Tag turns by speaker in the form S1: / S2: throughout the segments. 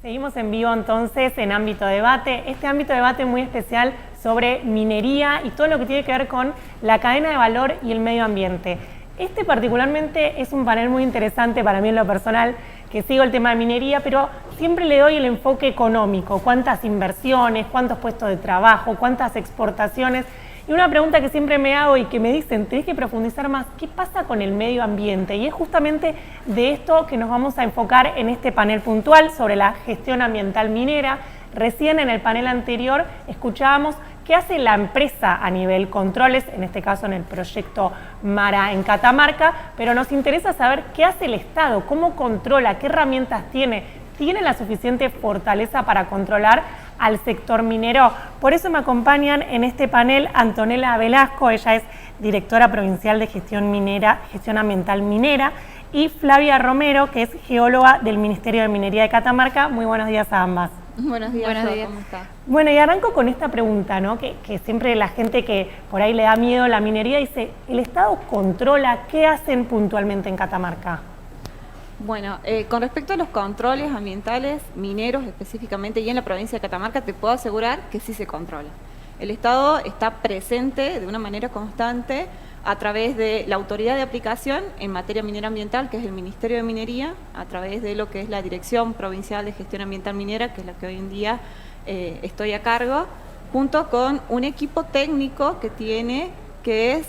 S1: Seguimos en vivo entonces en Ámbito Debate, este ámbito de debate muy especial sobre minería y todo lo que tiene que ver con la cadena de valor y el medio ambiente. Este particularmente es un panel muy interesante para mí en lo personal, que sigo el tema de minería, pero siempre le doy el enfoque económico, cuántas inversiones, cuántos puestos de trabajo, cuántas exportaciones. Y una pregunta que siempre me hago y que me dicen, tenés que profundizar más, ¿qué pasa con el medio ambiente? Y es justamente de esto que nos vamos a enfocar en este panel puntual sobre la gestión ambiental minera. Recién en el panel anterior escuchábamos qué hace la empresa a nivel controles, en este caso en el proyecto MARA en Catamarca, pero nos interesa saber qué hace el Estado, cómo controla, qué herramientas tiene la suficiente fortaleza para controlar al sector minero. Por eso me acompañan en este panel Antonella Velasco, ella es directora provincial de gestión ambiental minera, y Flavia Romero, que es geóloga del Ministerio de Minería de Catamarca. Muy buenos días a ambas.
S2: Buenos días.
S1: ¿Cómo está? Bueno, y arranco con esta pregunta, ¿no? Que siempre la gente que por ahí le da miedo la minería dice, ¿el Estado controla? ¿Qué hacen puntualmente en Catamarca?
S2: Bueno, con respecto a los controles ambientales mineros específicamente y en la provincia de Catamarca, te puedo asegurar que sí se controla. El Estado está presente de una manera constante a través de la autoridad de aplicación en materia minera ambiental, que es el Ministerio de Minería, a través de lo que es la Dirección Provincial de Gestión Ambiental Minera, que es la que hoy en día estoy a cargo, junto con un equipo técnico que es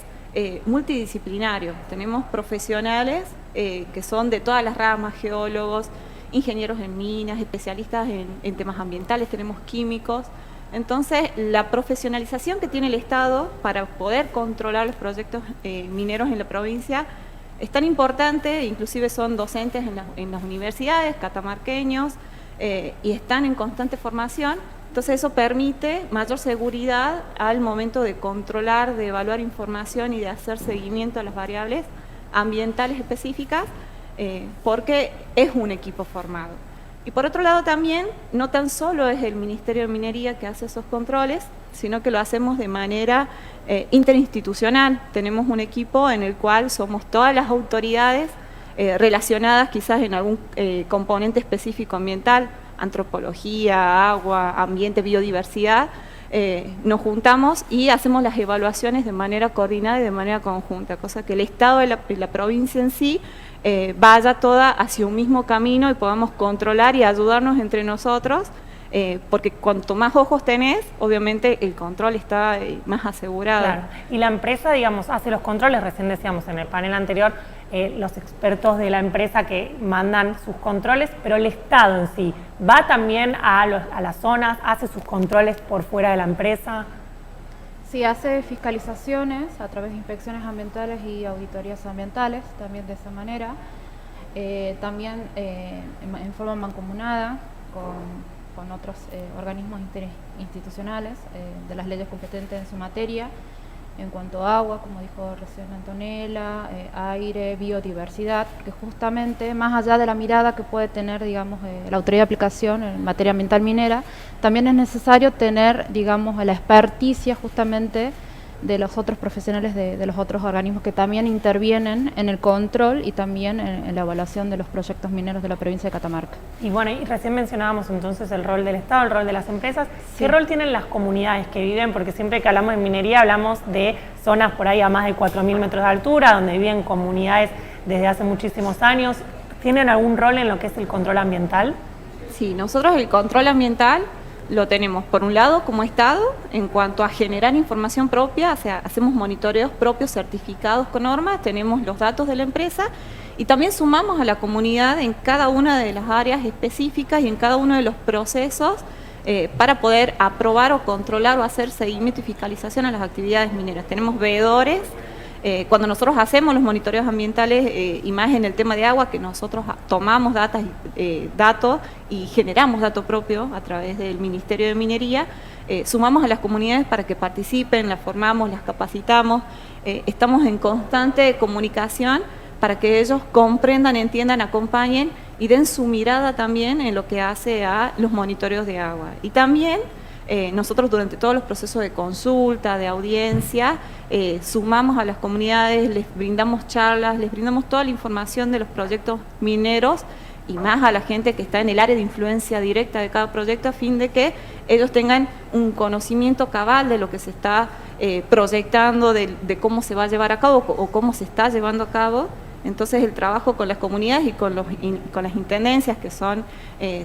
S2: multidisciplinario. Tenemos profesionales que son de todas las ramas, geólogos, ingenieros en minas, especialistas en temas ambientales, tenemos químicos. Entonces, la profesionalización que tiene el Estado para poder controlar los proyectos mineros en la provincia es tan importante, inclusive son docentes en las universidades, catamarqueños, y están en constante formación. Entonces eso permite mayor seguridad al momento de controlar, de evaluar información y de hacer seguimiento a las variables ambientales específicas, porque es un equipo formado. Y por otro lado también, no tan solo es el Ministerio de Minería que hace esos controles, sino que lo hacemos de manera interinstitucional. Tenemos un equipo en el cual somos todas las autoridades relacionadas quizás en algún componente específico ambiental, antropología, agua, ambiente, biodiversidad. Nos juntamos y hacemos las evaluaciones de manera coordinada y de manera conjunta, cosa que el Estado de la provincia en sí vaya toda hacia un mismo camino y podamos controlar y ayudarnos entre nosotros, porque cuanto más ojos tenés, obviamente el control está más asegurado.
S1: Claro. Y la empresa, digamos, hace los controles, recién decíamos en el panel anterior, los expertos de la empresa que mandan sus controles, pero el Estado en sí, ¿va también a las zonas, hace sus controles por fuera de la empresa?
S3: Sí, hace fiscalizaciones a través de inspecciones ambientales y auditorías ambientales, también de esa manera. También en forma mancomunada con otros organismos interinstitucionales de las leyes competentes en su materia, en cuanto a agua, como dijo recién Antonella, aire, biodiversidad, que justamente más allá de la mirada que puede tener, digamos, la autoridad de aplicación en materia ambiental minera, también es necesario tener, digamos, la experticia justamente de los otros profesionales de los otros organismos que también intervienen en el control y también en la evaluación de los proyectos mineros de la provincia de Catamarca.
S1: Y bueno, y recién mencionábamos entonces el rol del Estado, el rol de las empresas.
S3: Sí.
S1: ¿Qué rol tienen las comunidades que viven? Porque siempre que hablamos de minería hablamos de zonas por ahí a más de 4.000 metros de altura, donde viven comunidades desde hace muchísimos años. ¿Tienen algún rol en lo que es el control ambiental?
S2: Sí, nosotros el control ambiental lo tenemos, por un lado, como Estado, en cuanto a generar información propia, o sea, hacemos monitoreos propios certificados con normas, tenemos los datos de la empresa y también sumamos a la comunidad en cada una de las áreas específicas y en cada uno de los procesos para poder aprobar o controlar o hacer seguimiento y fiscalización a las actividades mineras. Tenemos veedores. Cuando nosotros hacemos los monitoreos ambientales y más en el tema de agua, que nosotros tomamos datos y generamos datos propios a través del Ministerio de Minería, sumamos a las comunidades para que participen, las formamos, las capacitamos, estamos en constante comunicación para que ellos comprendan, entiendan, acompañen y den su mirada también en lo que hace a los monitoreos de agua. Y también nosotros durante todos los procesos de consulta, de audiencia, sumamos a las comunidades, les brindamos charlas, les brindamos toda la información de los proyectos mineros y más a la gente que está en el área de influencia directa de cada proyecto, a fin de que ellos tengan un conocimiento cabal de lo que se está proyectando, de cómo se va a llevar a cabo o cómo se está llevando a cabo. Entonces el trabajo con las comunidades y con las intendencias, que son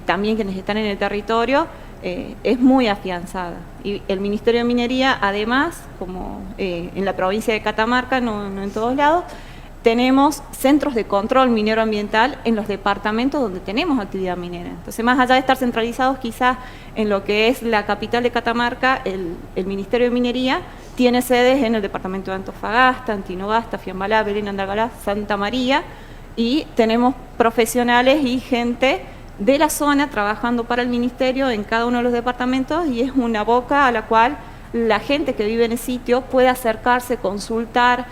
S2: también quienes están en el territorio, es muy afianzada. Y el Ministerio de Minería, además, como en la provincia de Catamarca, no en todos lados, tenemos centros de control minero ambiental en los departamentos donde tenemos actividad minera. Entonces, más allá de estar centralizados quizás en lo que es la capital de Catamarca, el Ministerio de Minería tiene sedes en el departamento de Antofagasta, Antofagasta, Fiambalá, Belén, Andagalá, Santa María, y tenemos profesionales y gente de la zona trabajando para el Ministerio en cada uno de los departamentos, y es una boca a la cual la gente que vive en el sitio puede acercarse, consultar,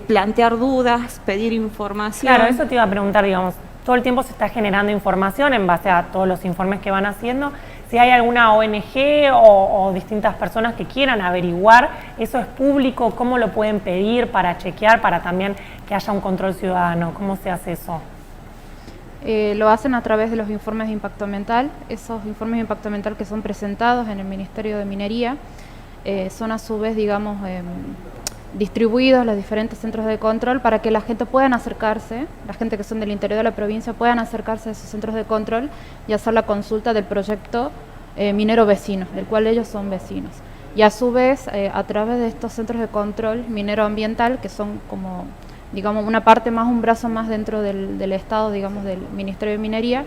S2: plantear dudas, pedir información.
S1: Claro, eso te iba a preguntar, digamos, todo el tiempo se está generando información en base a todos los informes que van haciendo. Si hay alguna ONG o distintas personas que quieran averiguar, ¿eso es público? ¿Cómo lo pueden pedir para chequear, para también que haya un control ciudadano? ¿Cómo se hace eso?
S3: Lo hacen a través de los informes de impacto ambiental. Esos informes de impacto ambiental que son presentados en el Ministerio de Minería son a su vez, digamos, distribuidos a los diferentes centros de control para que la gente pueda acercarse, la gente que son del interior de la provincia puedan acercarse a esos centros de control y hacer la consulta del proyecto minero vecino, del cual ellos son vecinos. Y a su vez, a través de estos centros de control minero ambiental, que son como, digamos, una parte más, un brazo más dentro del Estado, digamos, del Ministerio de Minería,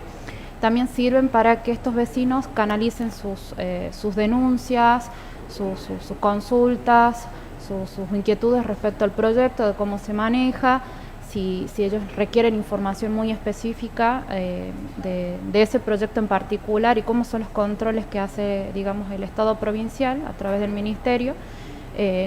S3: también sirven para que estos vecinos canalicen sus denuncias, sus consultas, sus inquietudes respecto al proyecto, de cómo se maneja, si ellos requieren información muy específica de ese proyecto en particular y cómo son los controles que hace, digamos, el Estado provincial a través del Ministerio,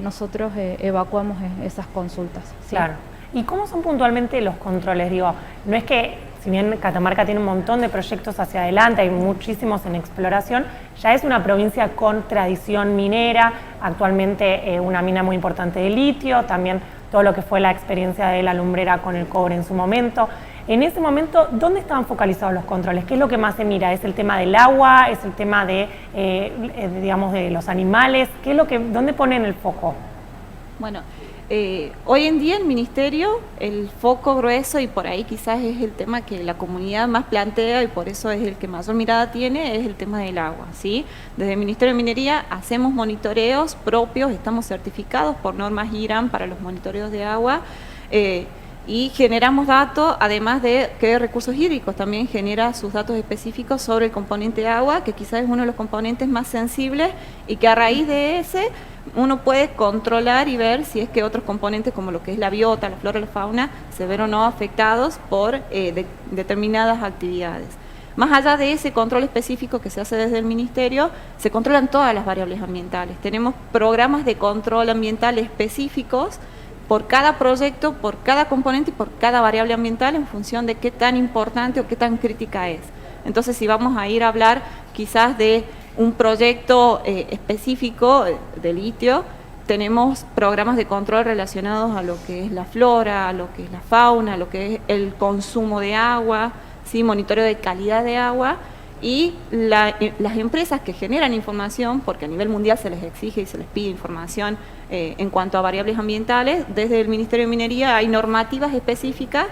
S3: nosotros evacuamos esas consultas. ¿Sí?
S1: Claro. ¿Y cómo son puntualmente los controles? Digo, no es que, si bien Catamarca tiene un montón de proyectos hacia adelante, hay muchísimos en exploración, ya es una provincia con tradición minera, actualmente una mina muy importante de litio, también todo lo que fue la experiencia de la lumbrera con el cobre en su momento. En ese momento, ¿dónde estaban focalizados los controles? ¿Qué es lo que más se mira? ¿Es el tema del agua? ¿Es el tema de, digamos, de los animales? ¿Qué es lo que, dónde ponen el foco?
S2: Bueno, hoy en día el Ministerio, el foco grueso, y por ahí quizás es el tema que la comunidad más plantea y por eso es el que mayor mirada tiene, es el tema del agua, ¿sí? Desde el Ministerio de Minería hacemos monitoreos propios, estamos certificados por normas IRAM para los monitoreos de agua, y generamos datos, además de que Recursos Hídricos también genera sus datos específicos sobre el componente agua, que quizás es uno de los componentes más sensibles y que a raíz de ese uno puede controlar y ver si es que otros componentes como lo que es la biota, la flora, la fauna, se ven o no afectados por determinadas actividades. Más allá de ese control específico que se hace desde el Ministerio, se controlan todas las variables ambientales. Tenemos programas de control ambiental específicos por cada proyecto, por cada componente y por cada variable ambiental en función de qué tan importante o qué tan crítica es. Entonces, si vamos a ir a hablar quizás de un proyecto específico de litio, tenemos programas de control relacionados a lo que es la flora, a lo que es la fauna, a lo que es el consumo de agua, ¿sí? Monitoreo de calidad de agua, y las empresas que generan información, porque a nivel mundial se les exige y se les pide información en cuanto a variables ambientales, desde el Ministerio de Minería hay normativas específicas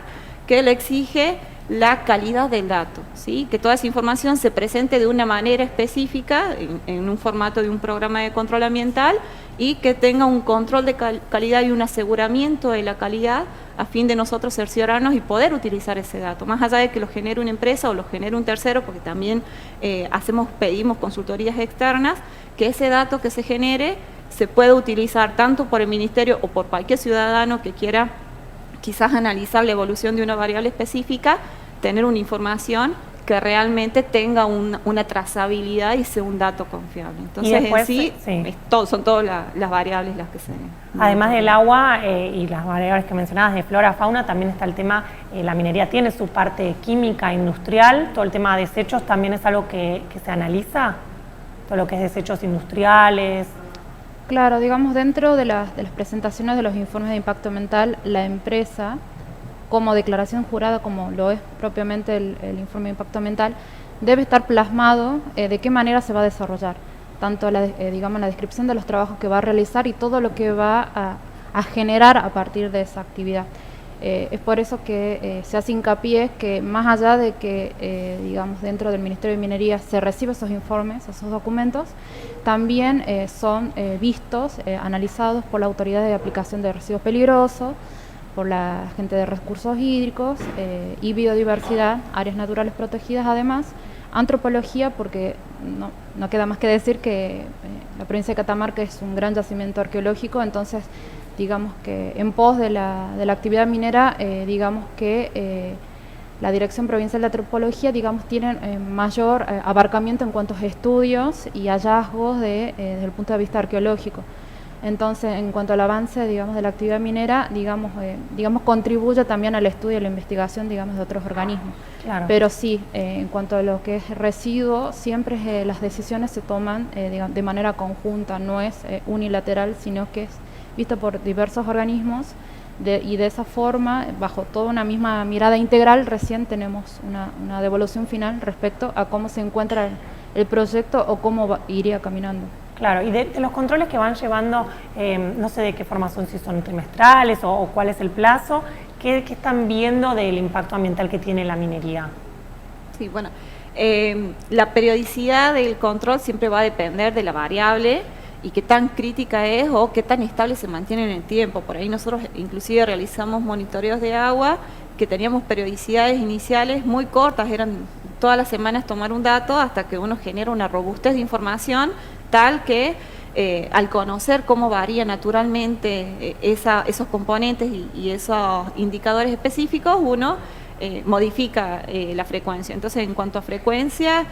S2: que le exige la calidad del dato, ¿sí? Que toda esa información se presente de una manera específica en un formato de un programa de control ambiental y que tenga un control de calidad y un aseguramiento de la calidad a fin de nosotros cerciorarnos y poder utilizar ese dato, más allá de que lo genere una empresa o lo genere un tercero, porque también pedimos consultorías externas, que ese dato que se genere se pueda utilizar tanto por el Ministerio o por cualquier ciudadano que quiera quizás analizar la evolución de una variable específica, tener una información que realmente tenga una trazabilidad y sea un dato confiable. Entonces,
S1: después,
S2: en sí, son todas las variables las que se...
S1: Además del agua y las variables que mencionabas de flora, fauna, también está el tema, la minería tiene su parte química, industrial, todo el tema de desechos también es algo que se analiza, todo lo que es desechos industriales.
S3: Claro, digamos, dentro de las presentaciones de los informes de impacto ambiental, la empresa como declaración jurada, como lo es propiamente el informe de impacto ambiental, debe estar plasmado de qué manera se va a desarrollar, tanto digamos, la descripción de los trabajos que va a realizar y todo lo que va a generar a partir de esa actividad. Es por eso que se hace hincapié que más allá de que, digamos, dentro del Ministerio de Minería se reciben esos informes, esos documentos, también son vistos, analizados por la Autoridad de Aplicación de Residuos Peligrosos, por la gente de recursos hídricos y biodiversidad, áreas naturales protegidas, además, antropología, porque no queda más que decir que la provincia de Catamarca es un gran yacimiento arqueológico, entonces digamos que en pos de la actividad minera, digamos que la Dirección Provincial de Antropología, digamos, tiene mayor abarcamiento en cuanto a estudios y hallazgos desde el punto de vista arqueológico. Entonces, en cuanto al avance, digamos, de la actividad minera, digamos, contribuye también al estudio y la investigación, digamos, de otros organismos.
S1: Claro.
S3: Pero sí, en cuanto a lo que es residuo, siempre las decisiones se toman digamos, de manera conjunta, no es unilateral, sino que es visto por diversos organismos y de esa forma, bajo toda una misma mirada integral, recién tenemos una devolución final respecto a cómo se encuentra el proyecto o cómo iría caminando.
S1: Claro, y de los controles que van llevando, no sé de qué forma son, si son trimestrales o cuál es el plazo, ¿qué están viendo del impacto ambiental que tiene la minería?
S2: Sí, bueno, la periodicidad del control siempre va a depender de la variable y qué tan crítica es o qué tan estable se mantiene en el tiempo. Por ahí nosotros inclusive realizamos monitoreos de agua que teníamos periodicidades iniciales muy cortas, eran todas las semanas tomar un dato hasta que uno genera una robustez de información tal que al conocer cómo varía naturalmente esos componentes y esos indicadores específicos, uno modifica la frecuencia. Entonces, en cuanto a frecuencia,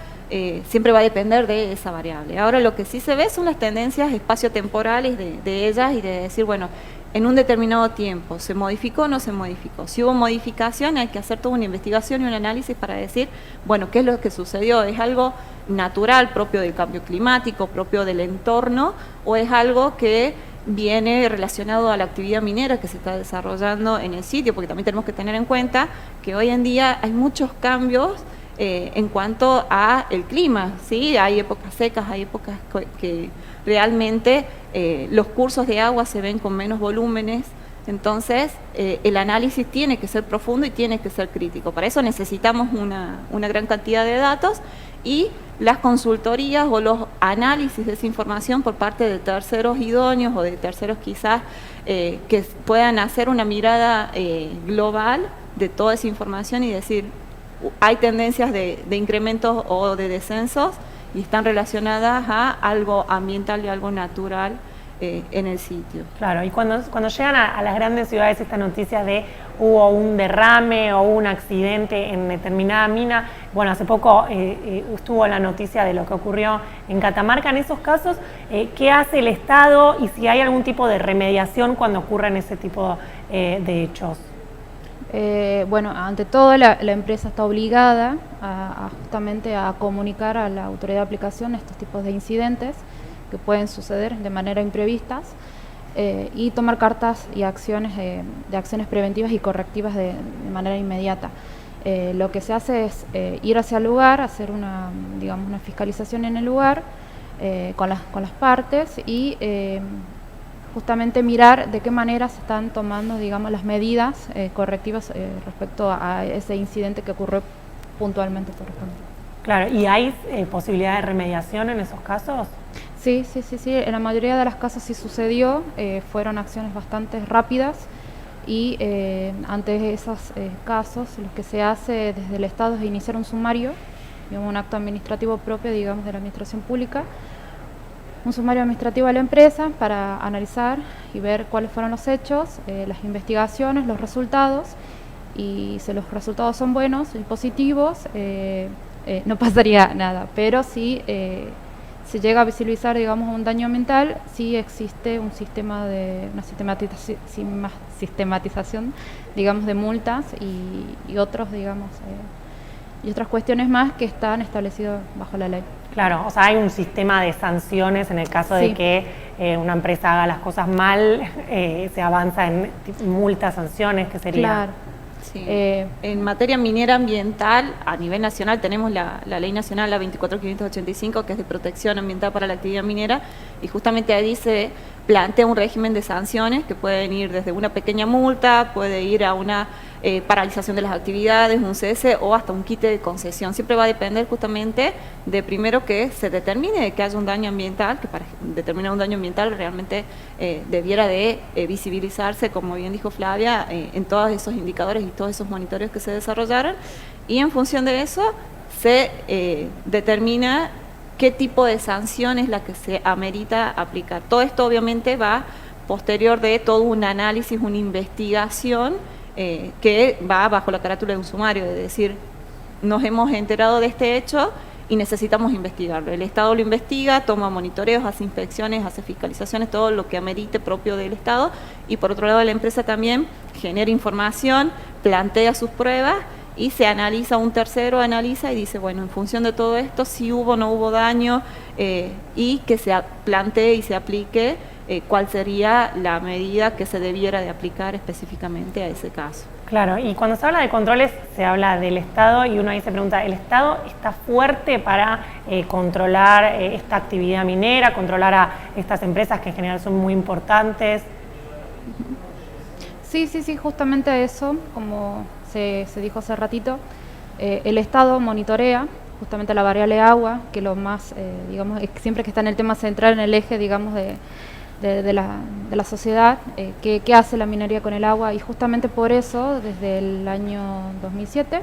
S2: siempre va a depender de esa variable. Ahora, lo que sí se ve son las tendencias espaciotemporales de ellas y de decir, bueno, en un determinado tiempo, ¿se modificó o no se modificó? Si hubo modificación, hay que hacer toda una investigación y un análisis para decir, bueno, ¿qué es lo que sucedió? ¿Es algo natural, propio del cambio climático, propio del entorno, o es algo que viene relacionado a la actividad minera que se está desarrollando en el sitio? Porque también tenemos que tener en cuenta que hoy en día hay muchos cambios en cuanto a el clima, ¿sí? Hay épocas secas, hay épocas que realmente los cursos de agua se ven con menos volúmenes, entonces el análisis tiene que ser profundo y tiene que ser crítico. Para eso necesitamos una gran cantidad de datos y las consultorías o los análisis de esa información por parte de terceros idóneos o de terceros quizás que puedan hacer una mirada global de toda esa información y decir, hay tendencias de incrementos o de descensos y están relacionadas a algo ambiental y algo natural en el sitio.
S1: Claro, y cuando llegan a las grandes ciudades estas noticias de hubo un derrame o un accidente en determinada mina, bueno, hace poco estuvo la noticia de lo que ocurrió en Catamarca, en esos casos, ¿qué hace el Estado y si hay algún tipo de remediación cuando ocurren ese tipo de hechos?
S3: Bueno, ante todo la empresa está obligada justamente a comunicar a la autoridad de aplicación estos tipos de incidentes que pueden suceder de manera imprevistas y tomar cartas y acciones de acciones preventivas y correctivas de manera inmediata. Lo que se hace es ir hacia el lugar, hacer una fiscalización en el lugar con las partes y justamente mirar de qué manera se están tomando, digamos, las medidas correctivas respecto a ese incidente que ocurrió puntualmente por ejemplo.
S1: Claro, ¿y hay posibilidad de remediación en esos casos?
S3: Sí, en la mayoría de los casos sí sucedió, fueron acciones bastante rápidas y ante esos casos lo que se hace desde el Estado es iniciar un sumario, un acto administrativo propio, digamos, de la administración pública, un sumario administrativo a la empresa para analizar y ver cuáles fueron los hechos, las investigaciones, los resultados, y si los resultados son buenos y positivos, no pasaría nada, pero si se llega a visibilizar, digamos, un daño ambiental, sí existe una sistematización, digamos, de multas y otros, digamos, y otras cuestiones más que están establecidas bajo la ley.
S1: Claro, o sea, hay un sistema de sanciones en el caso de que una empresa haga las cosas mal, se avanza en multas, sanciones, que sería...
S3: Claro.
S2: Sí. En materia minera ambiental, a nivel nacional tenemos la Ley Nacional, la 24.585, que es de protección ambiental para la actividad minera, y justamente ahí se plantea un régimen de sanciones que pueden ir desde una pequeña multa, puede ir a una paralización de las actividades, un cese o hasta un quite de concesión. Siempre va a depender justamente de primero que se determine que haya un daño ambiental, que para determinar un daño ambiental realmente debiera de visibilizarse, como bien dijo Flavia, en todos esos indicadores y todos esos monitoreos que se desarrollaron, y en función de eso se determina qué tipo de sanción es la que se amerita aplicar. Todo esto obviamente va posterior de todo un análisis, una investigación que va bajo la carátula de un sumario, de decir, nos hemos enterado de este hecho y necesitamos investigarlo. El Estado lo investiga, toma monitoreos, hace inspecciones, hace fiscalizaciones, todo lo que amerite propio del Estado, y por otro lado la empresa también genera información, plantea sus pruebas y se analiza, un tercero analiza y dice, bueno, en función de todo esto, si hubo o no hubo daño, y que se plantee y se aplique cuál sería la medida que se debiera de aplicar específicamente a ese caso.
S1: Claro, y cuando se habla de controles se habla del Estado y uno ahí se pregunta, ¿el Estado está fuerte para controlar esta actividad minera, controlar a estas empresas que en general son muy importantes?
S3: Sí, justamente eso, como se dijo hace ratito, el Estado monitorea justamente la variable agua, que lo más, digamos, siempre que está en el tema central, en el eje, digamos, de la sociedad, qué hace la minería con el agua, y justamente por eso, desde el año 2007,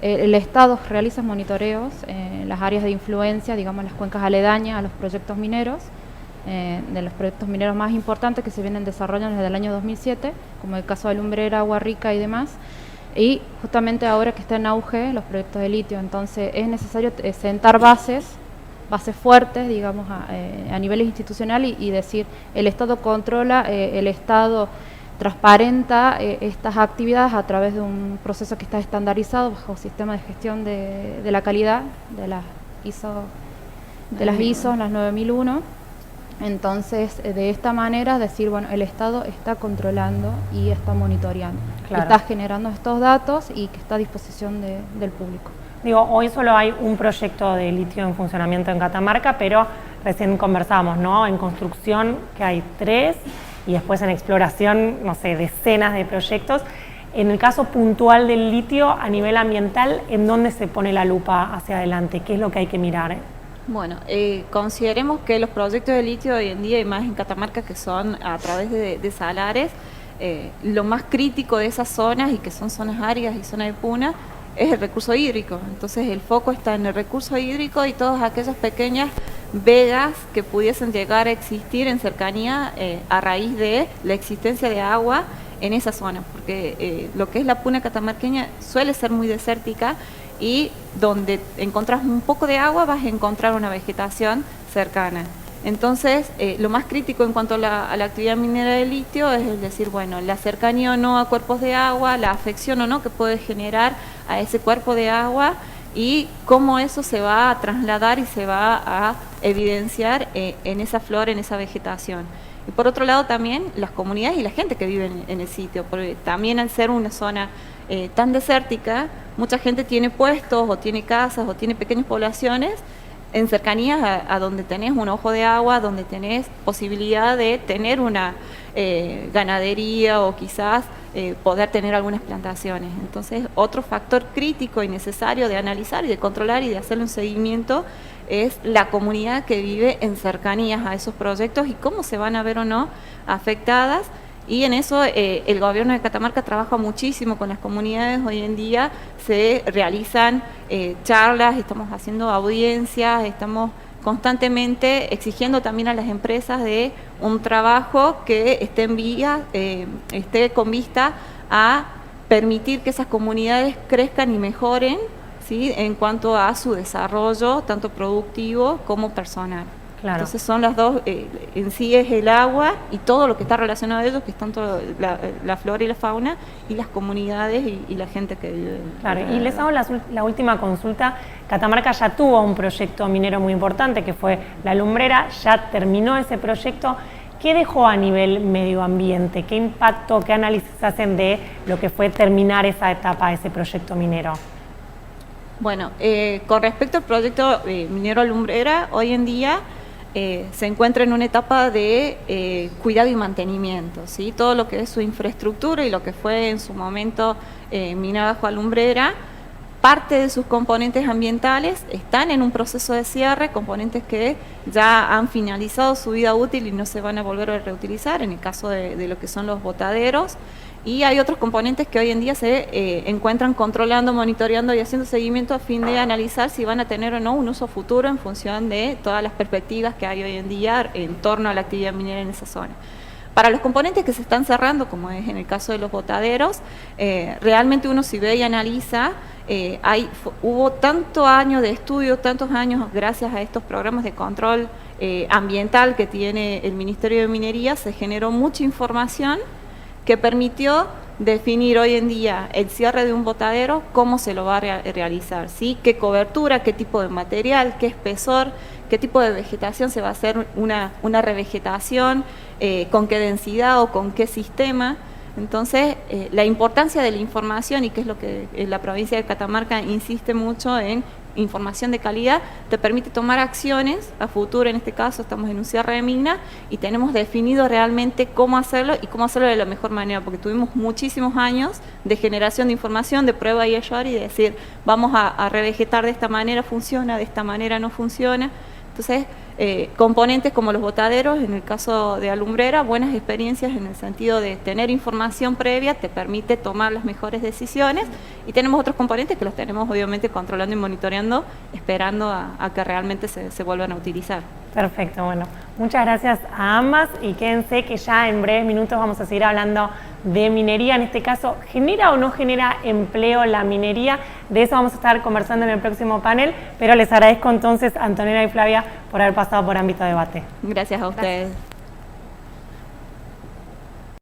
S3: el Estado realiza monitoreos en las áreas de influencia, digamos, las cuencas aledañas a los proyectos mineros, de los proyectos mineros más importantes que se vienen desarrollando desde el año 2007, como el caso de Lumbrera, Agua Rica y demás, y justamente ahora que está en auge los proyectos de litio. Entonces es necesario sentar bases fuertes, digamos, a nivel institucional y decir, el Estado controla, el Estado transparenta estas actividades a través de un proceso que está estandarizado bajo sistema de gestión de la calidad de las ISO, las 9001. Entonces, de esta manera, decir, bueno, el Estado está controlando y está monitoreando, claro, está generando estos datos y que está a disposición del público.
S1: Digo, hoy solo hay un proyecto de litio en funcionamiento en Catamarca, pero recién conversábamos, ¿no? En construcción que hay 3 y después en exploración, no sé, decenas de proyectos. En el caso puntual del litio, a nivel ambiental, ¿en dónde se pone la lupa hacia adelante? ¿Qué es lo que hay que mirar?
S2: Bueno, consideremos que los proyectos de litio hoy en día, y más en Catamarca, que son a través de salares, lo más crítico de esas zonas, y que son zonas áridas y zonas de puna, es el recurso hídrico. Entonces el foco está en el recurso hídrico y todas aquellas pequeñas vegas que pudiesen llegar a existir en cercanía a raíz de la existencia de agua en esa zona, porque lo que es la puna catamarqueña suele ser muy desértica, y donde encontrás un poco de agua vas a encontrar una vegetación cercana. Entonces, lo más crítico en cuanto a la actividad minera de litio es decir, bueno, la cercanía o no a cuerpos de agua, la afección o no que puede generar a ese cuerpo de agua, y cómo eso se va a trasladar y se va a evidenciar en esa flora, en esa vegetación. Y por otro lado también las comunidades y la gente que vive en el sitio, porque también al ser una zona tan desértica, mucha gente tiene puestos o tiene casas o tiene pequeñas poblaciones en cercanías a donde tenés un ojo de agua, donde tenés posibilidad de tener una ganadería o quizás poder tener algunas plantaciones. Entonces, otro factor crítico y necesario de analizar y de controlar y de hacerle un seguimiento es la comunidad que vive en cercanías a esos proyectos y cómo se van a ver o no afectadas. Y en eso el gobierno de Catamarca trabaja muchísimo con las comunidades. Hoy en día se realizan charlas, estamos haciendo audiencias, estamos constantemente exigiendo también a las empresas de un trabajo que esté con vista a permitir que esas comunidades crezcan y mejoren, ¿sí?, en cuanto a su desarrollo, tanto productivo como personal. Claro. Entonces son las dos, en sí es el agua y todo lo que está relacionado a ellos, que es tanto la flora y la fauna, y las comunidades y la gente que vive.
S1: Claro, y les hago la última consulta. Catamarca ya tuvo un proyecto minero muy importante, que fue La Lumbrera, ya terminó ese proyecto. ¿qué dejó a nivel medio ambiente? ¿Qué impacto, qué análisis hacen de lo que fue terminar esa etapa, ese proyecto minero?
S2: Bueno, con respecto al proyecto minero Alumbrera, hoy en día se encuentra en una etapa de cuidado y mantenimiento, ¿sí? Todo lo que es su infraestructura y lo que fue en su momento Mina Bajo Alumbrera, parte de sus componentes ambientales están en un proceso de cierre, componentes que ya han finalizado su vida útil y no se van a volver a reutilizar, en el caso de lo que son los botaderos. Y hay otros componentes que hoy en día se encuentran controlando, monitoreando y haciendo seguimiento a fin de analizar si van a tener o no un uso futuro en función de todas las perspectivas que hay hoy en día en torno a la actividad minera en esa zona. Para los componentes que se están cerrando, como es en el caso de los botaderos, realmente uno si ve y analiza, hubo tantos años de estudio, tantos años gracias a estos programas de control ambiental que tiene el Ministerio de Minería, se generó mucha información que permitió definir hoy en día el cierre de un botadero, cómo se lo va a realizar, ¿sí? Qué cobertura, qué tipo de material, qué espesor, qué tipo de vegetación se va a hacer una revegetación, con qué densidad o con qué sistema. Entonces, la importancia de la información, y que es lo que la provincia de Catamarca insiste mucho en información de calidad, te permite tomar acciones a futuro. En este caso estamos en un cierre de mina y tenemos definido realmente cómo hacerlo y cómo hacerlo de la mejor manera, porque tuvimos muchísimos años de generación de información, de prueba y error, y de decir, vamos a revegetar de esta manera, funciona, de esta manera no funciona. Entonces, componentes como los botaderos, en el caso de Alumbrera, buenas experiencias en el sentido de tener información previa, te permite tomar las mejores decisiones, y tenemos otros componentes que los tenemos obviamente controlando y monitoreando, esperando a que realmente se vuelvan a utilizar.
S1: Perfecto, bueno, muchas gracias a ambas y quédense que ya en breves minutos vamos a seguir hablando de minería. En este caso, ¿genera o no genera empleo la minería? De eso vamos a estar conversando en el próximo panel, pero les agradezco entonces a Antonella y Flavia por haber pasado por Ámbito Debate.
S2: Gracias a ustedes. Gracias.